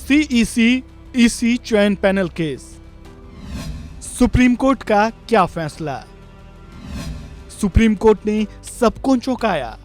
CEC EC चयन panel case, supreme court का क्या फैसला? सुप्रीम कोर्ट ने सबको चौंकाया।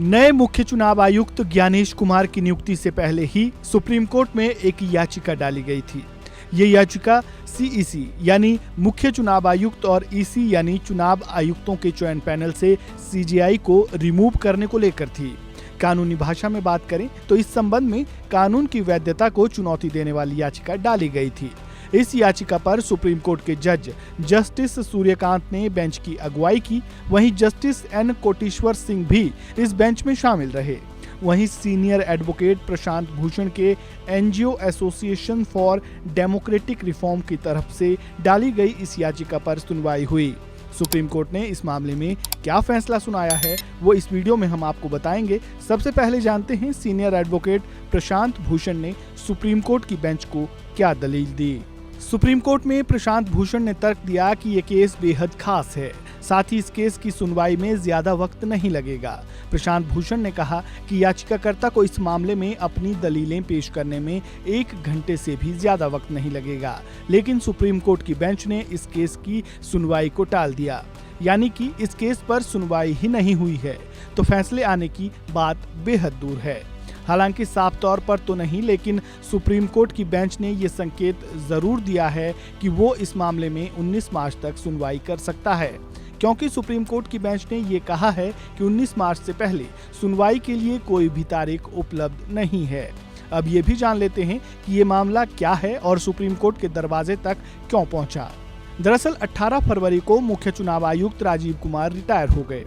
नए मुख्य चुनाव आयुक्त ज्ञानेश कुमार की नियुक्ति से पहले ही सुप्रीम कोर्ट में एक याचिका डाली गई थी। ये याचिका सीईसी यानी मुख्य चुनाव आयुक्त और ईसी यानी चुनाव आयुक्तों के चयन पैनल से सीजेआई को रिमूव करने को लेकर थी। कानूनी भाषा में बात करें तो इस संबंध में कानून की वैधता को चुनौती देने वाली याचिका डाली गई थी। इस याचिका पर सुप्रीम कोर्ट के जज जस्टिस सूर्यकांत ने बेंच की अगुवाई की। वहीं जस्टिस एन कोटेश्वर सिंह भी इस बेंच में शामिल रहे। वहीं सीनियर एडवोकेट प्रशांत भूषण के NGO association for democratic reform की तरफ से डाली गई इस याचिका पर सुनवाई हुई। सुप्रीम कोर्ट ने इस मामले में क्या फैसला सुनाया है वो इस वीडियो में हम आपको बताएंगे। सबसे पहले जानते हैं सीनियर एडवोकेट प्रशांत भूषण ने सुप्रीम कोर्ट की बेंच को क्या दलील दी। सुप्रीम कोर्ट में प्रशांत भूषण ने तर्क दिया कि ये केस बेहद खास है, साथ ही इस केस की सुनवाई में ज्यादा वक्त नहीं लगेगा। प्रशांत भूषण ने कहा कि याचिकाकर्ता को इस मामले में अपनी दलीलें पेश करने में 1 घंटे से भी ज्यादा वक्त नहीं लगेगा, लेकिन सुप्रीम कोर्ट की बेंच ने इस केस की सुनवाई को टाल दिया, यानी कि इस केस पर सुनवाई ही नहीं हुई है, तो फैसले आने की बात बेहद दूर है। हालांकि साफ तौर पर तो नहीं, लेकिन सुप्रीम कोर्ट की बेंच ने ये संकेत जरूर दिया है कि वो इस मामले में 19 मार्च तक सुनवाई कर सकता है, क्योंकि सुप्रीम कोर्ट की बेंच ने ये कहा है कि 19 मार्च से पहले सुनवाई के लिए कोई भी तारीख उपलब्ध नहीं है। अब ये भी जान लेते हैं कि ये मामला क्या है और सुप्रीम कोर्ट के दरवाजे तक क्यों पहुंचा। दरअसल 18 फरवरी को मुख्य चुनाव आयुक्त राजीव कुमार रिटायर हो गए।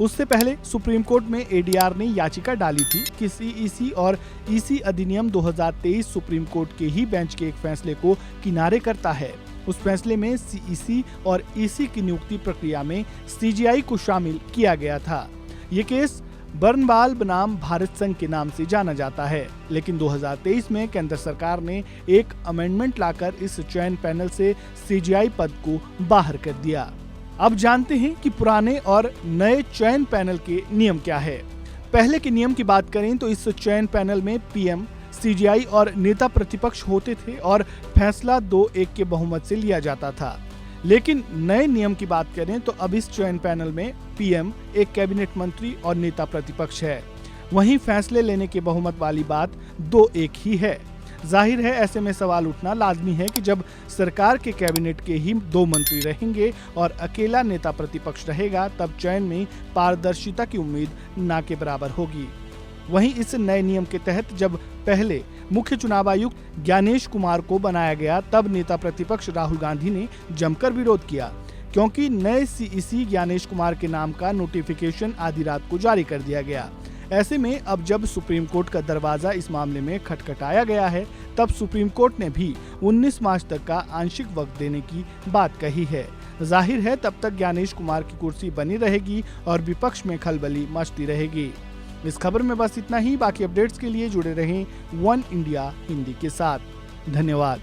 उससे पहले सुप्रीम कोर्ट में एडीआर ने याचिका डाली थी कि सीईसी और ईसी अधिनियम 2023 सुप्रीम कोर्ट के ही बेंच के एक फैसले को किनारे करता है। उस फैसले में सीईसी और ईसी की नियुक्ति प्रक्रिया में सीजीआई को शामिल किया गया था। ये केस बर्नबाल बनाम भारत संघ के नाम से जाना जाता है, लेकिन 2023 में केंद्र सरकार ने एक अमेंडमेंट लाकर इस चयन पैनल से सीजीआई पद को बाहर कर दिया। अब जानते हैं कि पुराने और नए चयन पैनल के नियम क्या है। पहले के नियम की बात करें तो इस चयन पैनल में पीएम, सीजीआई और नेता प्रतिपक्ष होते थे और फैसला 2-1 के बहुमत से लिया जाता था। लेकिन नए नियम की बात करें तो अब इस चयन पैनल में पीएम, एक कैबिनेट मंत्री और नेता प्रतिपक्ष है। वहीं फैसले लेने के बहुमत वाली बात 2-1 ही है। जाहिर है ऐसे में सवाल उठना लाजमी है कि जब सरकार के कैबिनेट के ही 2 मंत्री रहेंगे और अकेला नेता प्रतिपक्ष रहेगा, तब चयन में पारदर्शिता की उम्मीद ना के बराबर होगी। वहीं इस नए नियम के तहत जब पहले मुख्य चुनाव आयुक्त ज्ञानेश कुमार को बनाया गया, तब नेता प्रतिपक्ष राहुल गांधी ने जमकर विरोध किया, क्योंकि नए सीईसी ज्ञानेश कुमार के नाम का नोटिफिकेशन आधी रात को जारी कर दिया गया। ऐसे में अब जब सुप्रीम कोर्ट का दरवाजा इस मामले में खटखटाया गया है, तब सुप्रीम कोर्ट ने भी 19 मार्च तक का आंशिक वक्त देने की बात कही है। जाहिर है तब तक ज्ञानेश कुमार की कुर्सी बनी रहेगी और विपक्ष में खलबली मचती रहेगी। इस खबर में बस इतना ही। बाकी अपडेट्स के लिए जुड़े रहें वन इंडिया हिंदी के साथ। धन्यवाद।